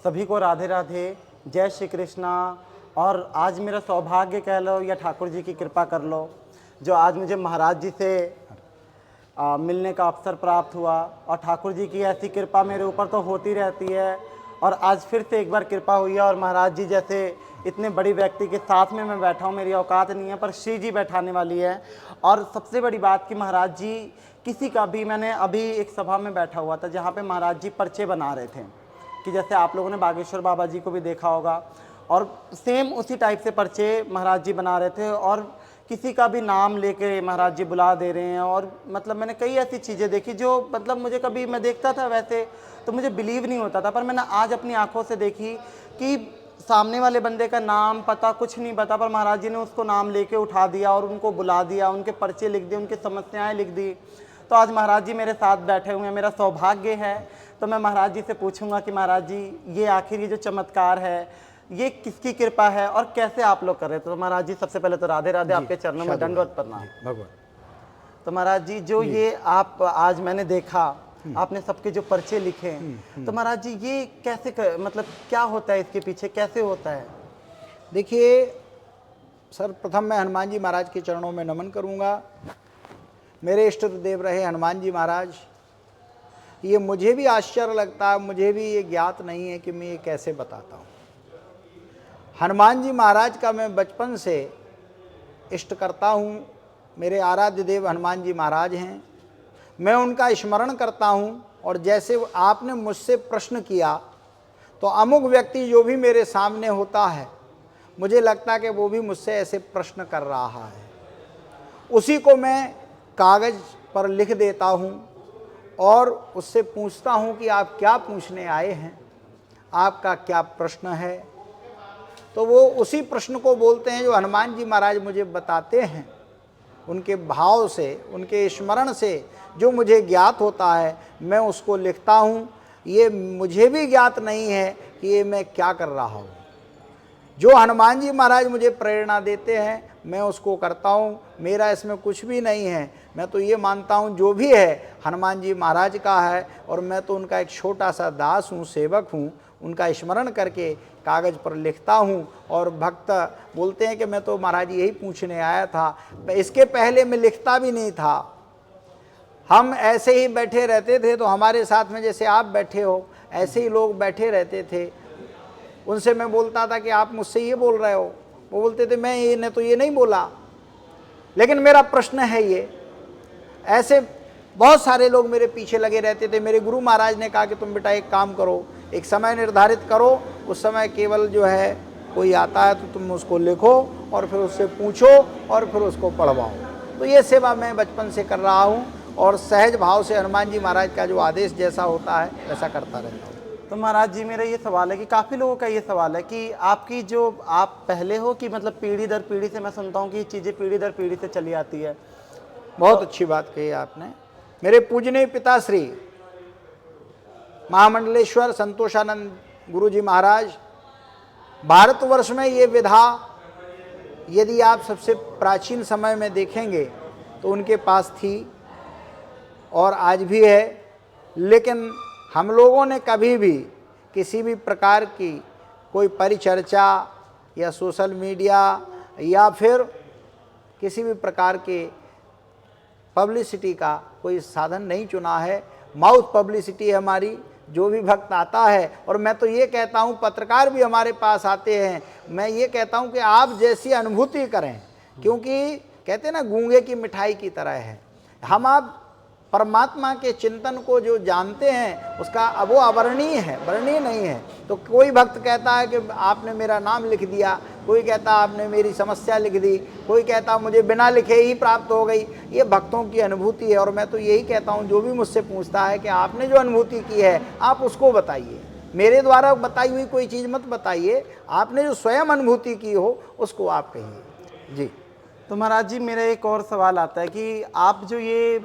सभी को राधे राधे, जय श्री कृष्णा। और आज मेरा सौभाग्य कह लो या ठाकुर जी की कृपा कर लो, जो आज मुझे महाराज जी से मिलने का अवसर प्राप्त हुआ। और ठाकुर जी की ऐसी कृपा मेरे ऊपर तो होती रहती है, और आज फिर से एक बार कृपा हुई है। और महाराज जी जैसे इतने बड़ी व्यक्ति के साथ में मैं बैठा हूँ, मेरी औकात नहीं है, पर श्री जी बैठाने वाली है। और सबसे बड़ी बात कि महाराज जी किसी का भी, मैंने अभी एक सभा में बैठा हुआ था जहाँ पे महाराज जी पर्चे बना रहे थे, कि जैसे आप लोगों ने बागेश्वर बाबा जी को भी देखा होगा, और सेम उसी टाइप से पर्चे महाराज जी बना रहे थे। और किसी का भी नाम लेके महाराज जी बुला दे रहे हैं। और मतलब मैंने कई ऐसी चीज़ें देखी जो मतलब मुझे, कभी मैं देखता था वैसे तो मुझे बिलीव नहीं होता था, पर मैंने आज अपनी आंखों से देखी कि सामने वाले बंदे का नाम पता कुछ नहीं पता, पर महाराज जी ने उसको नाम लेके उठा दिया और उनको बुला दिया, उनके पर्चे लिख दिए, उनकी समस्याएं लिख दी। तो आज महाराज जी मेरे साथ बैठे हुए हैं, मेरा सौभाग्य है। तो मैं महाराज जी से पूछूंगा कि महाराज जी ये आखिर ये जो चमत्कार है ये किसकी कृपा है और कैसे आप लोग कर रहे थे। तो महाराज जी सबसे पहले तो राधे राधे, आपके चरणों में दंडवत प्रणाम भगवान। तो महाराज जी जो ये आप आज मैंने देखा, आपने सबके जो पर्चे लिखे हैं, तो महाराज जी ये कैसे मतलब क्या होता है इसके पीछे, कैसे होता है? देखिए, सर्वप्रथम मैं हनुमान जी महाराज के चरणों में नमन करूंगा। मेरे इष्ट देव रहे हनुमान जी महाराज। ये मुझे भी आश्चर्य लगता है, मुझे भी ये ज्ञात नहीं है कि मैं ये कैसे बताता हूँ। हनुमान जी महाराज का मैं बचपन से इष्ट करता हूँ। मेरे आराध्य देव हनुमान जी महाराज हैं, मैं उनका स्मरण करता हूँ। और जैसे आपने मुझसे प्रश्न किया, तो अमुक व्यक्ति जो भी मेरे सामने होता है, मुझे लगता है कि वो भी मुझसे ऐसे प्रश्न कर रहा है। उसी को मैं कागज़ पर लिख देता हूँ और उससे पूछता हूँ कि आप क्या पूछने आए हैं, आपका क्या प्रश्न है। तो वो उसी प्रश्न को बोलते हैं जो हनुमान जी महाराज मुझे बताते हैं। उनके भाव से, उनके स्मरण से जो मुझे ज्ञात होता है, मैं उसको लिखता हूँ। ये मुझे भी ज्ञात नहीं है कि ये मैं क्या कर रहा हूँ। जो हनुमान जी महाराज मुझे प्रेरणा देते हैं, मैं उसको करता हूँ। मेरा इसमें कुछ भी नहीं है। मैं तो ये मानता हूँ जो भी है हनुमान जी महाराज का है, और मैं तो उनका एक छोटा सा दास हूँ, सेवक हूँ। उनका स्मरण करके कागज़ पर लिखता हूँ। और भक्त बोलते हैं कि मैं तो महाराज यही पूछने आया था। इसके पहले मैं लिखता भी नहीं था। हम ऐसे ही बैठे रहते थे, तो हमारे साथ में जैसे आप बैठे हो ऐसे ही लोग बैठे रहते थे। उनसे मैं बोलता था कि आप मुझसे ये बोल रहे हो, वो बोलते थे मैं ये ने तो ये नहीं बोला, लेकिन मेरा प्रश्न है ये। ऐसे बहुत सारे लोग मेरे पीछे लगे रहते थे। मेरे गुरु महाराज ने कहा कि तुम बेटा एक काम करो, एक समय निर्धारित करो, उस समय केवल जो है कोई आता है तो तुम उसको लिखो और फिर उससे पूछो और फिर उसको पढ़वाओ। तो ये सेवा मैं बचपन से कर रहा हूँ, और सहज भाव से हनुमान जी महाराज का जो आदेश जैसा होता है वैसा करता रहता हूँ। तो महाराज जी मेरा ये सवाल है कि काफ़ी लोगों का ये सवाल है कि आपकी जो आप पहले हो कि मतलब पीढ़ी दर पीढ़ी से, मैं सुनता हूँ कि ये चीज़ें पीढ़ी दर पीढ़ी से चली आती है। बहुत अच्छी बात कही आपने। मेरे पूजनीय पिताश्री महामंडलेश्वर संतोषानंद गुरु जी महाराज, भारतवर्ष में ये विधा यदि आप सबसे प्राचीन समय में देखेंगे तो उनके पास थी और आज भी है। लेकिन हम लोगों ने कभी भी किसी भी प्रकार की कोई परिचर्चा या सोशल मीडिया या फिर किसी भी प्रकार के पब्लिसिटी का कोई साधन नहीं चुना है। माउथ पब्लिसिटी है हमारी। जो भी भक्त आता है, और मैं तो ये कहता हूँ पत्रकार भी हमारे पास आते हैं, मैं ये कहता हूँ कि आप जैसी अनुभूति करें, क्योंकि कहते हैं ना गूंगे की मिठाई की तरह है। हम आप परमात्मा के चिंतन को जो जानते हैं उसका अब वो अवर्णीय है, वर्णीय नहीं है। तो कोई भक्त कहता है कि आपने मेरा नाम लिख दिया, कोई कहता आपने मेरी समस्या लिख दी, कोई कहता मुझे बिना लिखे ही प्राप्त हो गई। ये भक्तों की अनुभूति है। और मैं तो यही कहता हूँ जो भी मुझसे पूछता है कि आपने जो अनुभूति की है आप उसको बताइए, मेरे द्वारा बताई हुई कोई चीज़ मत बताइए। आपने जो स्वयं अनुभूति की हो उसको आप कहिए जी। तो महाराज जी मेरा एक और सवाल आता है कि आप जो ये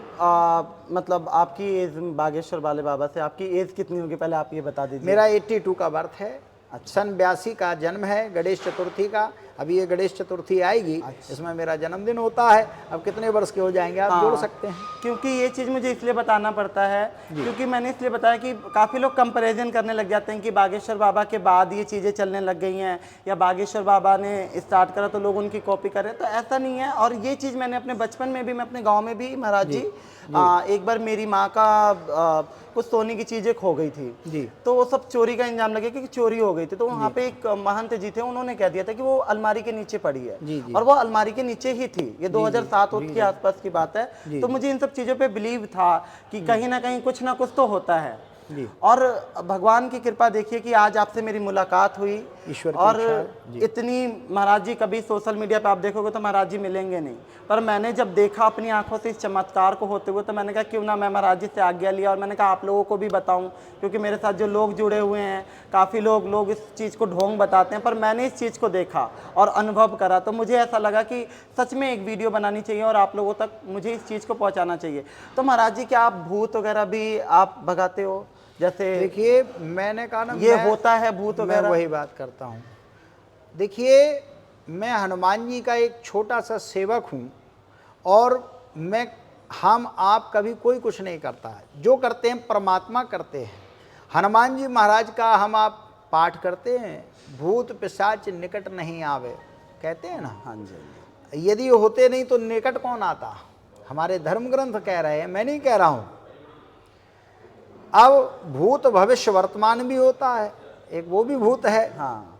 मतलब आपकी एज बागेश्वर वाले बाबा से आपकी एज कितनी होगी, पहले आप ये बता दीजिए। मेरा 82 का बर्थ है। सन 82 का जन्म है, गणेश चतुर्थी का। अभी ये गणेश चतुर्थी आएगी, इसमें मेरा जन्मदिन होता है। अब कितने वर्ष के हो जाएंगे आप जोड़ सकते हैं। क्योंकि ये चीज़ मुझे इसलिए बताना पड़ता है क्योंकि मैंने इसलिए बताया कि काफ़ी लोग कंपैरिजन करने लग जाते हैं कि बागेश्वर बाबा के बाद ये चीज़ें चलने लग गई हैं या बागेश्वर बाबा ने स्टार्ट करा तो लोग उनकी कॉपी कर रहे हैं, तो ऐसा नहीं है। और ये चीज़ मैंने अपने बचपन में भी, मैं अपने गाँव में भी महाराज जी एक बार मेरी माँ का कुछ सोने की चीज़ें खो गई थी जी। तो वो सब चोरी का इंजाम लगे कि चोरी हो गई थी, तो वहाँ पे एक महंत जी थे, उन्होंने कह दिया था कि वो अलमारी के नीचे पड़ी है जी, जी। और वो अलमारी के नीचे ही थी। ये 2007 के आसपास की बात है। तो मुझे इन सब चीज़ों पे बिलीव था कि कहीं ना कहीं कुछ ना कुछ तो होता है। और भगवान की कृपा देखिए कि आज आपसे मेरी मुलाकात हुई, ईश्वर की और इच्छा। इतनी, महाराज जी कभी सोशल मीडिया पे आप देखोगे तो महाराज जी मिलेंगे नहीं, पर मैंने जब देखा अपनी आंखों से इस चमत्कार को होते हुए तो मैंने कहा क्यों ना मैं महाराज जी से आज्ञा लिया और मैंने कहा आप लोगों को भी बताऊं, क्योंकि मेरे साथ जो लोग जुड़े हुए हैं काफ़ी लोग इस चीज़ को ढोंग बताते हैं, पर मैंने इस चीज़ को देखा और अनुभव करा तो मुझे ऐसा लगा कि सच में एक वीडियो बनानी चाहिए और आप लोगों तक मुझे इस चीज़ को पहुँचाना चाहिए। तो महाराज जी क्या आप भूत वगैरह भी आप भगाते हो? जैसे देखिए, मैंने कहा ना ये होता है भूत मैं वगैरह? वही बात करता हूँ। देखिए, मैं हनुमान जी का एक छोटा सा सेवक हूँ और हम आप कभी कोई कुछ नहीं करता है, जो करते हैं परमात्मा करते हैं। हनुमान जी महाराज का हम आप पाठ करते हैं, भूत पिशाच निकट नहीं आवे, कहते हैं ना। हाँ जी। यदि होते नहीं तो निकट कौन आता? हमारे धर्म ग्रंथ कह रहे हैं, मैं नहीं कह रहा हूँ। अब भूत भविष्य वर्तमान भी होता है, एक वो भी भूत है, हाँ,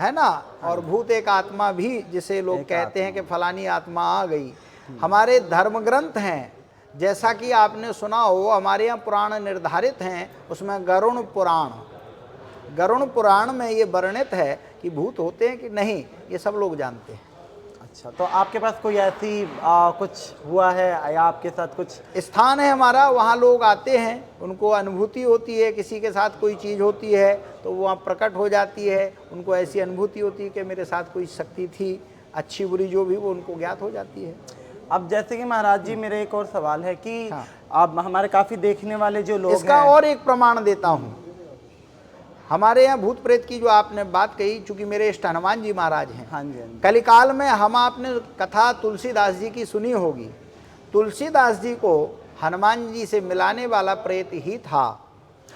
है ना। और भूत एक आत्मा भी, जिसे लोग कहते हैं कि फलानी आत्मा आ गई। हमारे धर्म ग्रंथ हैं, जैसा कि आपने सुना हो, हमारे यहाँ पुराण निर्धारित हैं, उसमें गरुण पुराण में ये वर्णित है कि भूत होते हैं कि नहीं, ये सब लोग जानते हैं। अच्छा, तो आपके पास कोई ऐसी कुछ हुआ है या आपके साथ कुछ स्थान है हमारा, वहाँ लोग आते हैं, उनको अनुभूति होती है, किसी के साथ कोई चीज़ होती है तो वहाँ प्रकट हो जाती है, उनको ऐसी अनुभूति होती है कि मेरे साथ कोई शक्ति थी, अच्छी बुरी जो भी, वो उनको ज्ञात हो जाती है। अब जैसे कि महाराज जी मेरे एक और सवाल है कि आप हमारे काफ़ी देखने वाले जो लोग इसका हैं, और एक प्रमाण देता हूँ। हमारे यहाँ भूत प्रेत की जो आपने बात कही, चूंकि मेरे इष्ट हनुमान जी महाराज हैं। हाँ जी, हाँ जी। कलिकाल में हम आपने कथा तुलसीदास जी की सुनी होगी। तुलसीदास जी को हनुमान जी से मिलाने वाला प्रेत ही था।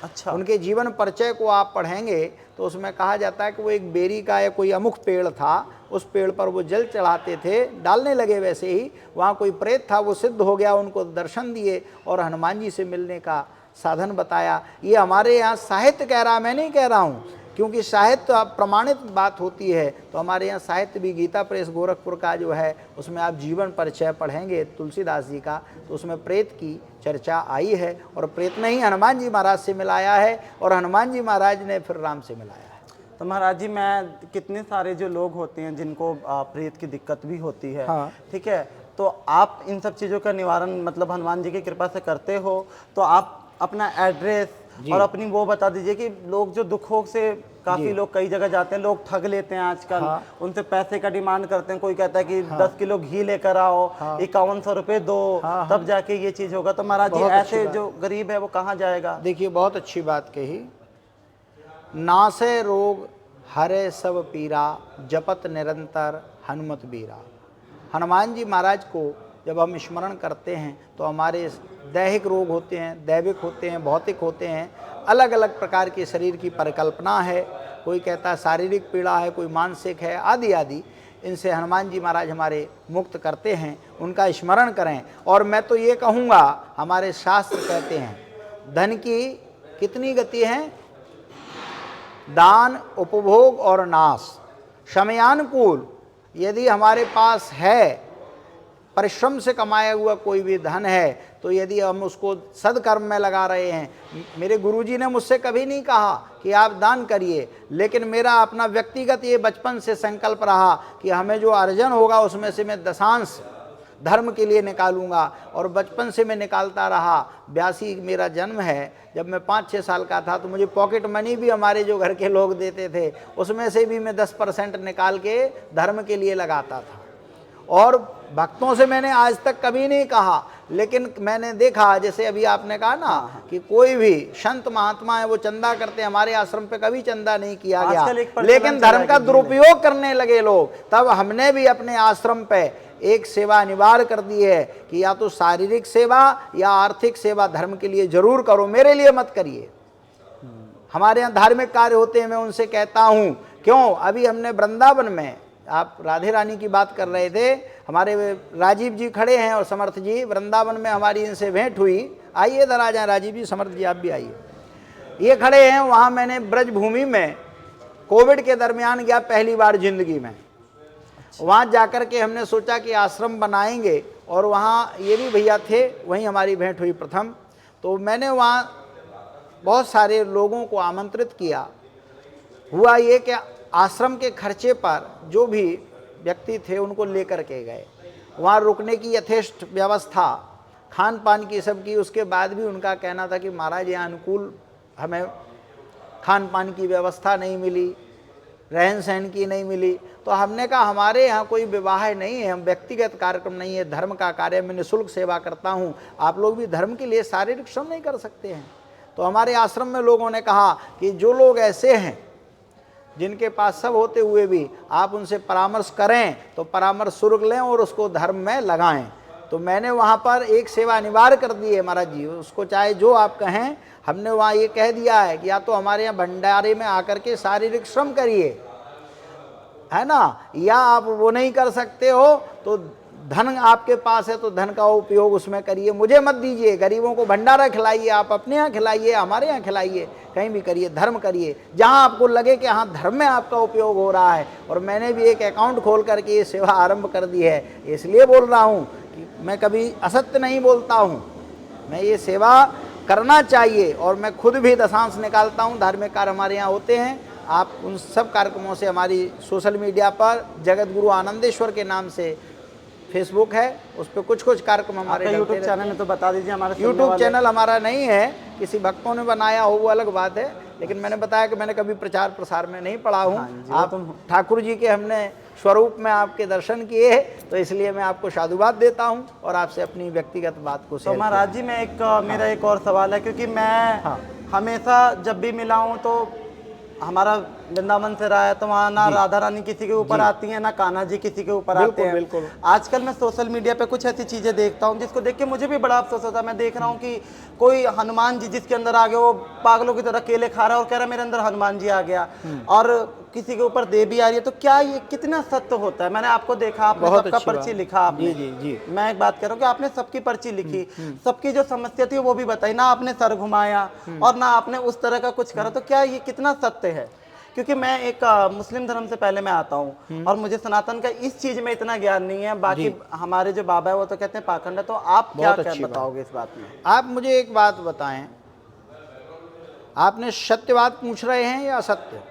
अच्छा, उनके जीवन परिचय को आप पढ़ेंगे तो उसमें कहा जाता है कि वो एक बेरी का या कोई अमुक पेड़ था, उस पेड़ पर वो जल चढ़ाते थे, डालने लगे वैसे ही वहाँ कोई प्रेत था, वो सिद्ध हो गया, उनको दर्शन दिए और हनुमान जी से मिलने का साधन बताया। ये हमारे यहाँ साहित्य कह रहा, मैं नहीं कह रहा हूँ, क्योंकि साहित्य प्रमाणित बात होती है। तो हमारे यहाँ साहित्य भी, गीता प्रेस गोरखपुर का जो है, उसमें आप जीवन परिचय पढ़ेंगे तुलसीदास जी का, तो उसमें प्रेत की चर्चा आई है और प्रेत ने ही हनुमान जी महाराज से मिलाया है और हनुमान जी महाराज ने फिर राम से मिलाया है। तो महाराज जी मैं कितने सारे जो लोग होते हैं जिनको प्रेत की दिक्कत भी होती है, हाँ। ठीक है, तो आप इन सब चीज़ों का निवारण मतलब हनुमान जी की कृपा से करते हो, तो आप अपना एड्रेस और अपनी वो बता दीजिए कि लोग जो दुखों से, काफ़ी लोग कई जगह जाते हैं, लोग ठग लेते हैं आजकल। उनसे पैसे का डिमांड करते हैं, कोई कहता है कि 10 किलो घी लेकर आओ, 5100 रुपये दो, तब जाके ये चीज़ होगा। तो महाराज जी ऐसे जो गरीब है वो कहाँ जाएगा? देखिए, बहुत अच्छी बात कही। नासे रोग हरे सब पीरा, जपत निरंतर हनुमत बीरा। हनुमान जी महाराज को जब हम स्मरण करते हैं तो हमारे दैहिक रोग होते हैं, दैविक होते हैं, भौतिक होते हैं, अलग अलग प्रकार के शरीर की परिकल्पना है। कोई कहता है शारीरिक पीड़ा है, कोई मानसिक है, आदि आदि। इनसे हनुमान जी महाराज हमारे मुक्त करते हैं, उनका स्मरण करें। और मैं तो ये कहूँगा, हमारे शास्त्र कहते हैं धन की कितनी गति है? दान, उपभोग और नाश। समयानुकूल यदि हमारे पास है, परिश्रम से कमाया हुआ कोई भी धन है, तो यदि हम उसको सदकर्म में लगा रहे हैं, मेरे गुरुजी ने मुझसे कभी नहीं कहा कि आप दान करिए, लेकिन मेरा अपना व्यक्तिगत ये बचपन से संकल्प रहा कि हमें जो अर्जन होगा उसमें से मैं दशांश धर्म के लिए निकालूंगा। और बचपन से मैं निकालता रहा। 82 मेरा जन्म है, जब मैं 5-6 साल का था तो मुझे पॉकेट मनी भी हमारे जो घर के लोग देते थे, उसमें से भी मैं 10% निकाल के धर्म के लिए लगाता था। और भक्तों से मैंने आज तक कभी नहीं कहा, लेकिन मैंने देखा, जैसे अभी आपने कहा ना कि कोई भी संत महात्मा है वो चंदा करते हैं, हमारे आश्रम पे कभी चंदा नहीं किया गया, आजकल एक प्रचलन लेकिन चला धर्म है का कि दुरुपयोग करने लगे लोग। तब हमने भी अपने आश्रम पे एक सेवा अनिवार्य कर दी है कि या तो शारीरिक सेवा या आर्थिक सेवा धर्म के लिए जरूर करो, मेरे लिए मत करिए। हमारे यहाँ धार्मिक कार्य होते हैं, मैं उनसे कहता हूँ क्यों। अभी हमने वृंदावन में, आप राधे रानी की बात कर रहे थे, हमारे राजीव जी खड़े हैं और समर्थ जी, वृंदावन में हमारी इनसे भेंट हुई। आइए इधर आ जाए राजीव जी, समर्थ जी आप भी आइए। ये खड़े हैं, वहाँ मैंने ब्रजभूमि में कोविड के दरमियान गया पहली बार जिंदगी में। वहाँ जाकर के हमने सोचा कि आश्रम बनाएंगे, और वहाँ ये भी भैया थे, वहीं हमारी भेंट हुई प्रथम। तो मैंने वहाँ बहुत सारे लोगों को आमंत्रित किया। हुआ ये कि आश्रम के खर्चे पर जो भी व्यक्ति थे उनको लेकर के गए, वहाँ रुकने की यथेष्ट व्यवस्था, खान पान की सब की। उसके बाद भी उनका कहना था कि महाराज यहाँ अनुकूल हमें खान पान की व्यवस्था नहीं मिली, रहन सहन की नहीं मिली। तो हमने कहा हमारे यहाँ कोई विवाह नहीं है, हम व्यक्तिगत कार्यक्रम नहीं है, धर्म का कार्य, मैं निःशुल्क सेवा करता हूँ, आप लोग भी धर्म के लिए शारीरिक श्रम नहीं कर सकते हैं। तो हमारे आश्रम में लोगों ने कहा कि जो लोग ऐसे हैं जिनके पास सब होते हुए भी आप उनसे परामर्श करें तो परामर्श शुल्क लें और उसको धर्म में लगाएं। तो मैंने वहाँ पर एक सेवा अनिवार्य कर दी है महाराज जी, उसको चाहे जो आप कहें। हमने वहाँ ये कह दिया है कि या तो हमारे यहाँ भंडारे में आकर के शारीरिक श्रम करिए, है ना, या आप वो नहीं कर सकते हो तो धन आपके पास है तो धन का उपयोग उसमें करिए, मुझे मत दीजिए। गरीबों को भंडारा खिलाइए, आप अपने यहाँ खिलाइए, हमारे यहाँ खिलाइए, कहीं भी करिए, धर्म करिए जहाँ आपको लगे कि हाँ धर्म में आपका उपयोग हो रहा है। और मैंने भी एक अकाउंट खोल करके ये सेवा आरंभ कर दी है। इसलिए बोल रहा हूँ कि मैं कभी असत्य नहीं बोलता हूँ, मैं ये सेवा करना चाहिए और मैं खुद भी दशांश निकालता हूँ। धार्मिक कार्य हमारे यहाँ होते हैं, आप उन सब कार्यक्रमों से हमारी सोशल मीडिया पर जगत गुरु आनंदेश्वर के नाम से फेसबुक है, उस पर कुछ कुछ कार्यक्रम हमारे यूट्यूब चैनल में तो बता दीजिए। हमारे यूट्यूब चैनल हमारा नहीं है, किसी भक्तों ने बनाया हो वो अलग बात है, लेकिन मैंने बताया कि मैंने कभी प्रचार प्रसार में नहीं पढ़ा हूँ। आप ठाकुर जी के हमने स्वरूप में आपके दर्शन किए, तो इसलिए मैं आपको साधुवाद देता हूँ और आपसे अपनी व्यक्तिगत बात को तो महाराज जी में मेरा एक और सवाल है, क्योंकि मैं हमेशा जब भी मिला हूँ तो हमारा वृंदावन से रहा है, तो वहाँ ना राधा रानी किसी के ऊपर आती हैं, ना कान्हा जी किसी के ऊपर आते हैं। बिल्कुल। आजकल मैं सोशल मीडिया पे कुछ ऐसी चीज़ें देखता हूँ जिसको देख के मुझे भी बड़ा अफसोस होता है। मैं देख रहा हूँ कि कोई हनुमान जी जिसके अंदर आ गया, वो पागलों की तरह केले खा रहा है और कह रहा है मेरे अंदर हनुमान जी आ गया, और किसी के ऊपर देवी आ रही है। तो क्या ये कितना सत्य होता है? मैंने आपको देखा, आपने सबका पर्ची लिखा, आपने जी। मैं एक बात कह रहा हूँ कि आपने सबकी पर्ची लिखी, सबकी जो समस्या थी वो भी बताई, ना आपने सर घुमाया और ना आपने उस तरह का कुछ करा। तो क्या ये कितना सत्य है? क्योंकि मैं एक मुस्लिम धर्म से पहले मैं आता हूँ और मुझे सनातन का इस चीज में इतना ज्ञान नहीं है। बाकी हमारे जो बाबा है वो तो कहते हैं पाखंड है। तो आप क्या बताओगे इस बात में? आप मुझे एक बात बताएं, आपने सत्य बात पूछ रहे हैं या असत्य?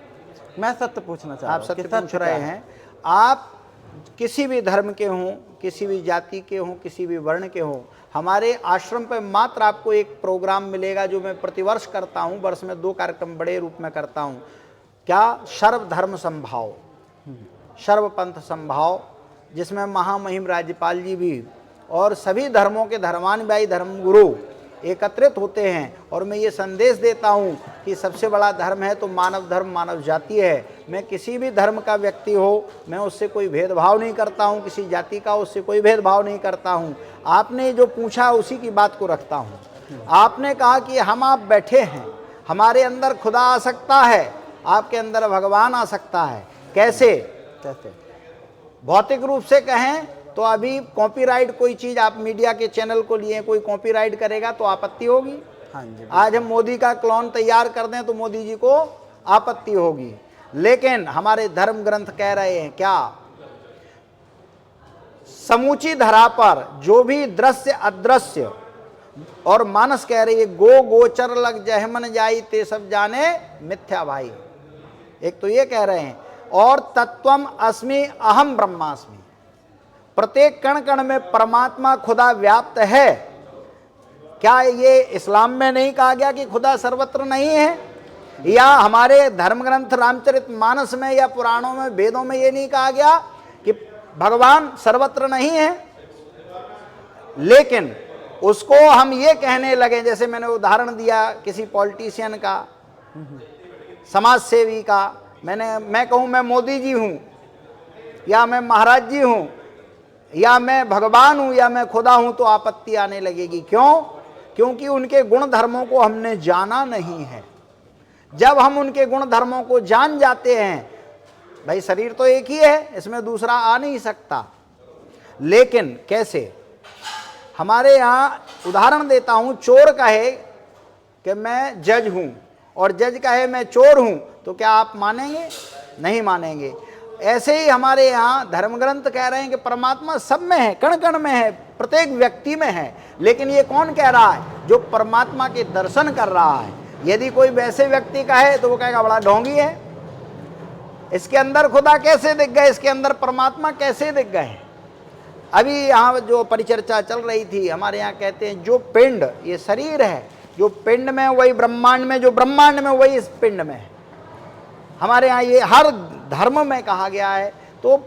मैं सत्य पूछना चाह रहा हूं। आप सत्य पूछ रहे हैं। आप किसी भी धर्म के हों, किसी भी जाति के हों, किसी भी वर्ण के हों, हमारे आश्रम पर मात्र आपको एक प्रोग्राम मिलेगा जो मैं प्रतिवर्ष करता हूं। वर्ष में 2 कार्यक्रम बड़े रूप में करता हूं। क्या? सर्वधर्म संभाव, सर्वपंथ संभाव, जिसमें महामहिम राज्यपाल जी भी और सभी धर्मों के धर्मानुयायी धर्मगुरु एकत्रित होते हैं। और मैं ये संदेश देता हूँ कि सबसे बड़ा धर्म है तो मानव धर्म, मानव जाति है। मैं किसी भी धर्म का व्यक्ति हो, मैं उससे कोई भेदभाव नहीं करता हूँ, किसी जाति का उससे कोई भेदभाव नहीं करता हूँ। आपने जो पूछा उसी की बात को रखता हूँ। आपने कहा कि हम आप बैठे हैं, हमारे अंदर खुदा आ सकता है, आपके अंदर भगवान आ सकता है। कैसे? भौतिक रूप से कहें तो अभी कॉपीराइट कोई चीज़ आप मीडिया के चैनल को लिए कोई कॉपीराइट करेगा तो आपत्ति होगी। हाँ जी। आज हम मोदी का क्लोन तैयार कर दें तो मोदी जी को आपत्ति होगी। लेकिन हमारे धर्म ग्रंथ कह रहे हैं क्या? समूची धरा पर जो भी दृश्य अदृश्य, और मानस कह रही है गो गोचर लग जहमन जाई ते सब जाने मिथ्या भाई। एक तो ये कह रहे हैं, और तत्वम अस्मि अहम ब्रह्मास्मि, प्रत्येक कण कण में परमात्मा खुदा व्याप्त है। क्या ये इस्लाम में नहीं कहा गया कि खुदा सर्वत्र नहीं है? या हमारे धर्म ग्रंथ रामचरित मानस में या पुराणों में वेदों में ये नहीं कहा गया कि भगवान सर्वत्र नहीं है, लेकिन उसको हम ये कहने लगे, जैसे मैंने उदाहरण दिया किसी पॉलिटिशियन का, समाज सेवी का, मैं कहूं मैं मोदी जी हूं, या मैं महाराज जी हूं, या मैं भगवान हूं, या मैं खुदा हूं, तो आपत्ति आने लगेगी। क्यों? क्योंकि उनके गुण धर्मों को हमने जाना नहीं है। जब हम उनके गुण धर्मों को जान जाते हैं, भाई शरीर तो एक ही है, इसमें दूसरा आ नहीं सकता, लेकिन कैसे? हमारे यहाँ उदाहरण देता हूं, चोर कहे कि मैं जज हूं और जज कहे मैं चोर हूं, तो क्या आप मानेंगे? नहीं मानेंगे। ऐसे ही हमारे यहाँ धर्म ग्रंथ कह रहे हैं कि परमात्मा सब में है, कण कण में है, प्रत्येक व्यक्ति में है, लेकिन ये कौन कह रहा है? जो परमात्मा के दर्शन कर रहा है। यदि कोई वैसे व्यक्ति का है तो वो कहेगा बड़ा ढोंगी है, इसके अंदर खुदा कैसे दिख गए, इसके अंदर परमात्मा कैसे दिख गए। अभी यहाँ जो परिचर्चा चल रही थी, हमारे यहाँ कहते हैं जो पिंड, ये शरीर है, जो पिंड में वही ब्रह्मांड में, जो ब्रह्मांड में वही इस पिंड में है। हमारे यहाँ ये हर धर्म में कहा गया है। तो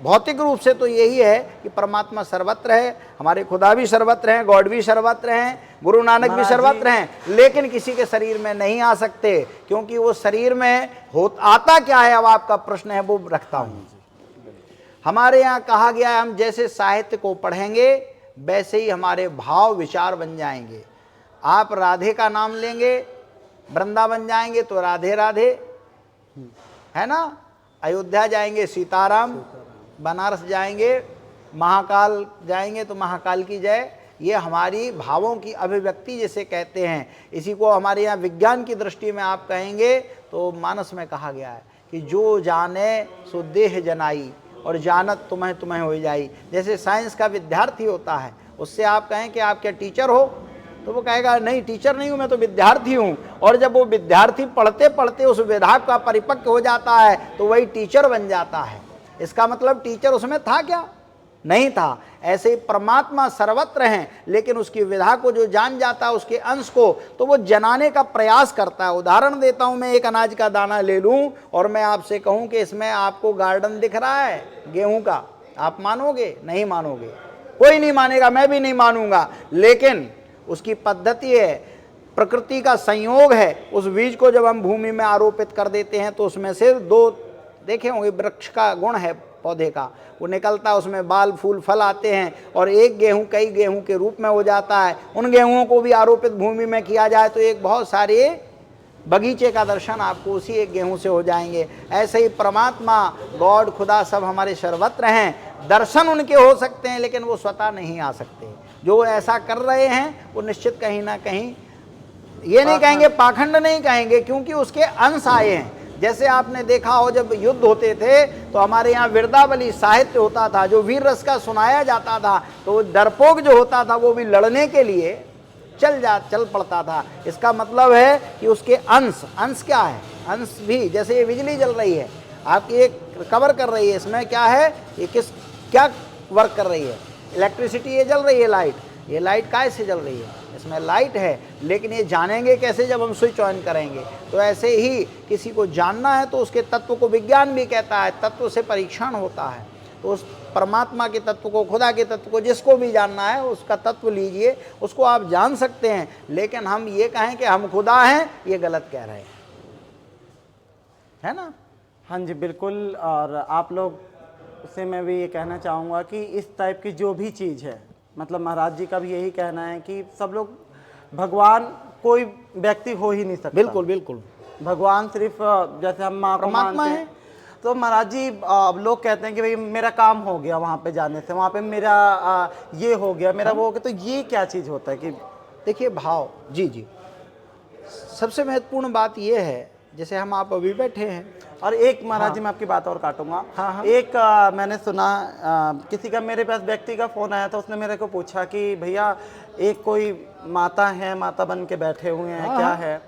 भौतिक रूप से तो यही है कि परमात्मा सर्वत्र है, हमारे खुदा भी सर्वत्र हैं, गॉड भी सर्वत्र हैं, गुरु नानक भी सर्वत्र हैं, लेकिन किसी के शरीर में नहीं आ सकते, क्योंकि वो शरीर में आता क्या है, अब आपका प्रश्न है, वो रखता हूँ। हमारे यहाँ कहा गया है, हम जैसे साहित्य को पढ़ेंगे वैसे ही हमारे भाव विचार बन जाएंगे। आप राधे का नाम लेंगे, वृंदावन जाएंगे तो राधे राधे, है ना, अयोध्या जाएंगे सीताराम, बनारस जाएंगे, महाकाल जाएंगे तो महाकाल की जय। ये हमारी भावों की अभिव्यक्ति जिसे कहते हैं। इसी को हमारे यहाँ विज्ञान की दृष्टि में आप कहेंगे तो मानस में कहा गया है कि जो जाने सो देह जनाई और जानत तुम्हें तुम्हें हो जाई। जैसे साइंस का विद्यार्थी होता है, उससे आप कहें कि आप क्या टीचर हो, तो वो कहेगा नहीं टीचर नहीं हूँ, मैं तो विद्यार्थी हूँ। और जब वो विद्यार्थी पढ़ते पढ़ते उस विधान का परिपक्व हो जाता है तो वही टीचर बन जाता है। इसका मतलब टीचर उसमें था क्या? नहीं था। ऐसे ही परमात्मा सर्वत्र हैं, लेकिन उसकी विधा को जो जान जाता है, उसके अंश को, तो वो जनाने का प्रयास करता है। उदाहरण देता हूँ, मैं एक अनाज का दाना ले लूँ और मैं आपसे कहूँ कि इसमें आपको गार्डन दिख रहा है गेहूं का, आप मानोगे? नहीं मानोगे, कोई नहीं मानेगा, मैं भी नहीं मानूंगा। लेकिन उसकी पद्धति है, प्रकृति का संयोग है। उस बीज को जब हम भूमि में आरोपित कर देते हैं तो उसमें से दो, देखे होंगे, वृक्ष का गुण है पौधे का, वो निकलता है, उसमें बाल फूल फल आते हैं और एक गेहूं कई गेहूं के रूप में हो जाता है। उन गेहूं को भी आरोपित भूमि में किया जाए तो एक बहुत सारे बगीचे का दर्शन आपको उसी एक गेहूं से हो जाएंगे। ऐसे ही परमात्मा, गॉड, खुदा सब हमारे सर्वत्र हैं। दर्शन उनके हो सकते हैं, लेकिन वो स्वतः नहीं आ सकते। जो ऐसा कर रहे हैं वो निश्चित कहीं ना कहीं, ये नहीं कहेंगे पाखंड नहीं कहेंगे, क्योंकि उसके अंश आए हैं। जैसे आपने देखा हो, जब युद्ध होते थे तो हमारे यहाँ विरदावली साहित्य होता था, जो वीर रस का सुनाया जाता था, तो डरपोक जो होता था वो भी लड़ने के लिए चल पड़ता था। इसका मतलब है कि उसके अंश क्या है? अंश भी, जैसे ये बिजली जल रही है, आपकी एक कवर कर रही है, इसमें क्या है, ये क्या वर्क कर रही है? इलेक्ट्रिसिटी, ये जल रही है लाइट। ये लाइट काय से जल रही है? इसमें लाइट है, लेकिन ये जानेंगे कैसे? जब हम स्विच ऑन करेंगे। तो ऐसे ही किसी को जानना है तो उसके तत्व को विज्ञान भी कहता है, तत्व से परीक्षण होता है। तो उस परमात्मा के तत्व को, खुदा के तत्व को, जिसको भी जानना है उसका तत्व लीजिए, उसको आप जान सकते हैं। लेकिन हम ये कहें कि हम खुदा हैं, ये गलत कह रहे हैं, है ना? हाँ जी बिल्कुल। और आप लोग से मैं भी ये कहना चाहूँगा कि इस टाइप की जो भी चीज़ है, मतलब महाराज जी का भी यही कहना है कि सब लोग, भगवान कोई व्यक्ति हो ही नहीं सकता। बिल्कुल बिल्कुल, भगवान सिर्फ जैसे हम माँ को परमात्मा मानते हैं। तो महाराज जी लोग कहते हैं कि भाई मेरा काम हो गया वहाँ पे जाने से, वहाँ पे मेरा ये हो गया, मेरा वो हो गया। तो ये क्या चीज़ होता है कि देखिए भाव, जी जी, सबसे महत्वपूर्ण बात ये है, जैसे हम आप अभी बैठे हैं। और एक महाराज जी मैं आपकी बात और काटूंगा। हाँ। एक मैंने सुना किसी का, मेरे पास व्यक्ति का फ़ोन आया था, उसने मेरे को पूछा कि भैया एक कोई माता है, माता बन के बैठे हुए हैं, क्या है?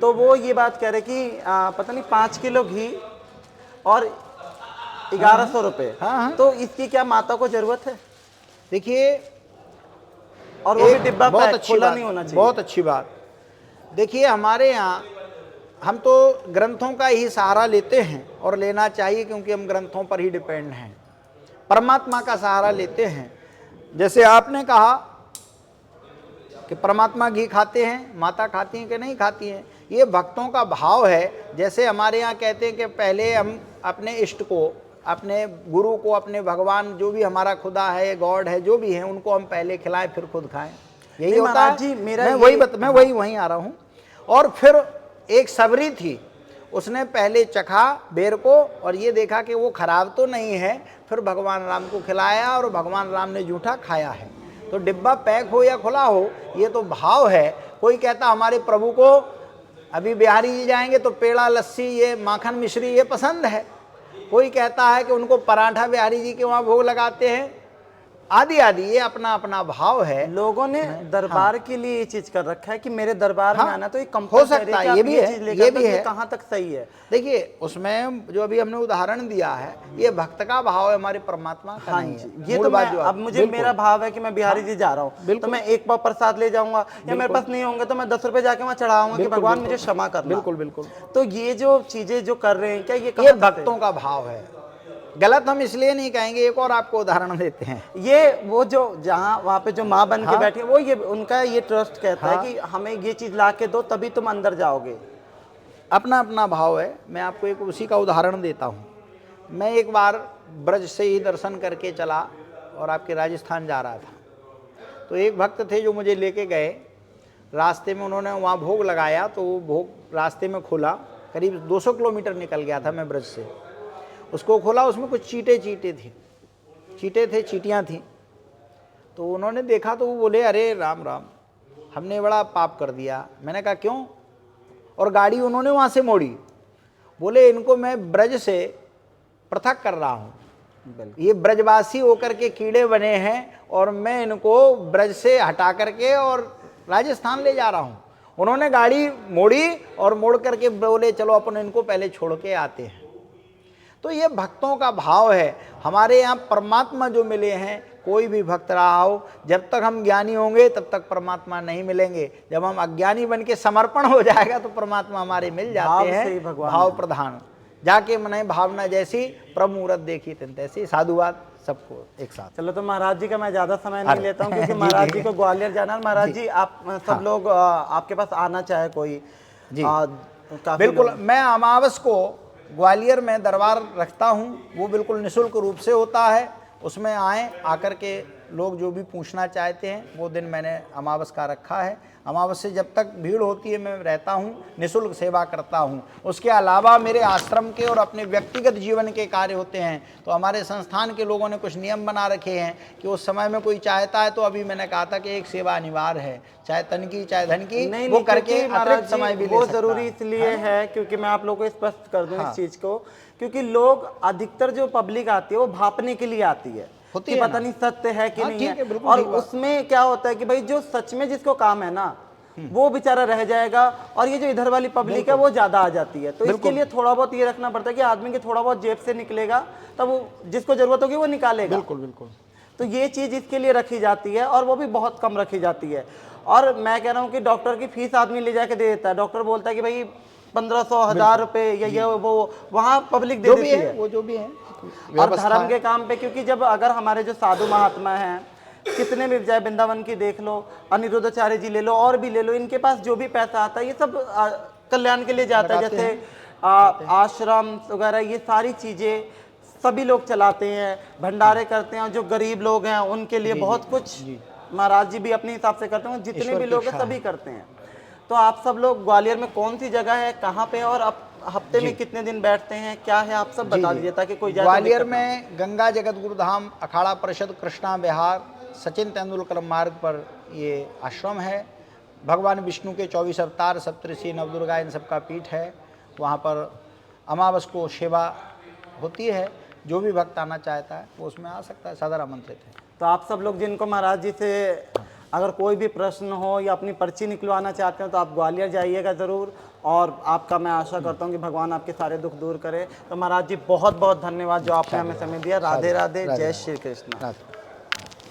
तो वो ये बात कह रहे कि पता नहीं 5 किलो घी और 1100 रुपये। तो इसकी क्या माता को ज़रूरत है? देखिए, और वो भी डिब्बा बहुत पैक, अच्छी खुला बात, नहीं होना चाहिए। बहुत अच्छी बात। देखिए, हमारे यहाँ हम तो ग्रंथों का ही सहारा लेते हैं और लेना चाहिए, क्योंकि हम ग्रंथों पर ही डिपेंड हैं। परमात्मा का सहारा लेते हैं। जैसे आपने कहा कि परमात्मा घी खाते हैं, माता खाती हैं कि नहीं खाती हैं, ये भक्तों का भाव है। जैसे हमारे यहाँ कहते हैं कि पहले हम अपने इष्ट को, अपने गुरु को, अपने भगवान जो भी हमारा खुदा है, गॉड है, जो भी है, उनको हम पहले खिलाएं फिर खुद खाएं, यही नहीं होता महाराज है। जी, मेरा मैं वहीं आ रहा हूँ। और फिर एक सबरी थी, उसने पहले चखा बेर को और ये देखा कि वो खराब तो नहीं है, फिर भगवान राम को खिलाया और भगवान राम ने जूठा खाया है। तो डिब्बा पैक हो या खुला हो, ये तो भाव है। कोई कहता हमारे प्रभु को अभी बिहारी जी जाएंगे तो पेड़ा, लस्सी, ये माखन मिश्री ये पसंद है। कोई कहता है कि उनको पराठा बिहारी जी के वहाँ भोग लगाते हैं, आदि आदि, ये अपना अपना भाव है। लोगों ने दरबार के लिए ये चीज कर रखा है कि मेरे दरबार में आना तो एक हो सकता है, ये भी है, ये भी है। कहाँ तक सही है? देखिए उसमें जो अभी हमने उदाहरण दिया है, ये भक्त का भाव है, हमारे परमात्मा का नहीं है। ये तो मैं, अब मुझे मेरा भाव है कि मैं बिहारी जी जा रहा हूँ तो मैं एक पाव प्रसाद ले जाऊंगा, या मेरे पास नहीं होंगे तो मैं 10 रुपए जाके वहाँ चढ़ाऊंगा कि भगवान मुझे क्षमा करना। बिल्कुल बिल्कुल। तो ये जो चीजें जो कर रहे हैं, क्या ये भक्तों का भाव है। गलत हम इसलिए नहीं कहेंगे। एक और आपको उदाहरण देते हैं, ये वो जो जहाँ वहाँ पे जो माँ बन के बैठी है, वो ये उनका ये ट्रस्ट कहता है कि हमें ये चीज ला के दो तभी तुम अंदर जाओगे। अपना अपना भाव है। मैं आपको एक उसी का उदाहरण देता हूँ। मैं एक बार ब्रज से ही दर्शन करके चला और आपके राजस्थान जा रहा था, तो एक भक्त थे जो मुझे लेके गए। रास्ते में उन्होंने वहाँ भोग लगाया, तो वो भोग रास्ते में खोला, करीब 200 किलोमीटर निकल गया था मैं ब्रज से। उसको खोला, उसमें कुछ चींटे थे, चींटियाँ थीं। तो उन्होंने देखा तो वो बोले, अरे राम राम, हमने बड़ा पाप कर दिया। मैंने कहा क्यों? और गाड़ी उन्होंने वहाँ से मोड़ी। बोले इनको मैं ब्रज से पृथक कर रहा हूँ, ये ब्रजवासी होकर के कीड़े बने हैं और मैं इनको ब्रज से हटा करके और राजस्थान ले जा रहा हूँ। उन्होंने गाड़ी मोड़ी और मोड़ करके बोले चलो अपन इनको पहले छोड़ के आते हैं। तो ये भक्तों का भाव है। हमारे यहाँ परमात्मा जो मिले हैं, कोई भी भक्त रहा हो, जब तक हम ज्ञानी होंगे तब तक परमात्मा नहीं मिलेंगे। जब हम अज्ञानी बन के समर्पण हो जाएगा तो परमात्मा हमारे मिल जाते हैं। भाव प्रधान जाके मने भावना जैसी, प्रभु मूरत देखी तिन तैसी। साधुवाद सबको एक साथ। चलो, तो महाराज जी का मैं ज्यादा समय नहीं लेता हूँ क्योंकि महाराज जी को ग्वालियर जाना है। महाराज जी आप सब लोग आपके पास आना चाहे कोई जी, बिल्कुल। मैं अमावस को ग्वालियर में दरबार रखता हूँ, वो बिल्कुल निःशुल्क रूप से होता है। उसमें आएँ, आकर के लोग जो भी पूछना चाहते हैं, वो दिन मैंने अमावस का रखा है। अमावस से जब तक भीड़ होती है मैं रहता हूँ, निःशुल्क सेवा करता हूँ। उसके अलावा मेरे आश्रम के और अपने व्यक्तिगत जीवन के कार्य होते हैं। तो हमारे संस्थान के लोगों ने कुछ नियम बना रखे हैं कि उस समय में कोई चाहता है तो अभी मैंने कहा था कि एक सेवा अनिवार्य है, चाहे तन की चाहे धन की, वो करके अतिरिक्त समय भी ले सकता है। वो जरूरी इसलिए है क्योंकि मैं आप लोगों को स्पष्ट कर दूं इस चीज को, क्योंकि लोग अधिकतर जो पब्लिक आती है वो भापने के लिए आती है कि पता नहीं सत्य है कि नहीं है। और उसमें क्या होता है कि भाई जो सच में जिसको काम है ना, वो बेचारा रह जाएगा और ये जो इधर वाली पब्लिक है वो ज्यादा आ जाती है। तो इसके लिए थोड़ा बहुत ये रखना पड़ता है कि आदमी के थोड़ा बहुत जेब से निकलेगा तब वो जिसको जरूरत होगी वो निकालेगा। बिल्कुल बिल्कुल। तो ये चीज इसके लिए रखी जाती है और वो भी बहुत कम रखी जाती है। और मैं कह रहा हूँ कि डॉक्टर की फीस आदमी ले जाके दे देता है। डॉक्टर बोलता है कि भाई 1500-1000 रुपए या ये वो वहाँ पब्लिक दे देती है, वो जो भी है। और धर्म के काम पे, क्योंकि जब अगर हमारे जो साधु महात्मा हैं, कितने भी, चाहे वृंदावन की देख लो, अनिरुद्धाचार्य जी ले लो, और भी ले लो, इनके पास जो भी पैसा आता है ये सब कल्याण के लिए जाता है। जैसे आश्रम वगैरह, ये सारी चीजें सभी लोग चलाते हैं, भंडारे करते हैं। जो गरीब लोग हैं उनके लिए बहुत कुछ महाराज जी भी अपने हिसाब से करते हैं, जितने भी लोग हैं सभी करते हैं। तो आप सब लोग ग्वालियर में कौन सी जगह है, कहाँ पे, और अब हफ्ते में कितने दिन बैठते हैं, क्या है, आप सब बता दीजिए ताकि कोई ग्वालियर में गंगा जगत गुरुधाम अखाड़ा परिषद कृष्णा विहार सचिन तेंदुलकर मार्ग पर ये आश्रम है। भगवान विष्णु के 24 अवतार, सप्तऋषि, नवदुर्गा, इन सबका पीठ है। वहाँ पर अमावस को सेवा होती है। जो भी भक्त आना चाहता है वो उसमें आ सकता है, सदर आमंत्रित है। तो आप सब लोग जिनको महाराज जी से अगर कोई भी प्रश्न हो या अपनी पर्ची निकलवाना चाहते हो तो आप ग्वालियर जाइएगा ज़रूर। और आपका मैं आशा करता हूँ कि भगवान आपके सारे दुख दूर करे। तो महाराज जी बहुत बहुत धन्यवाद जो आपने हमें समय दिया। राधे राधे, जय श्री कृष्ण।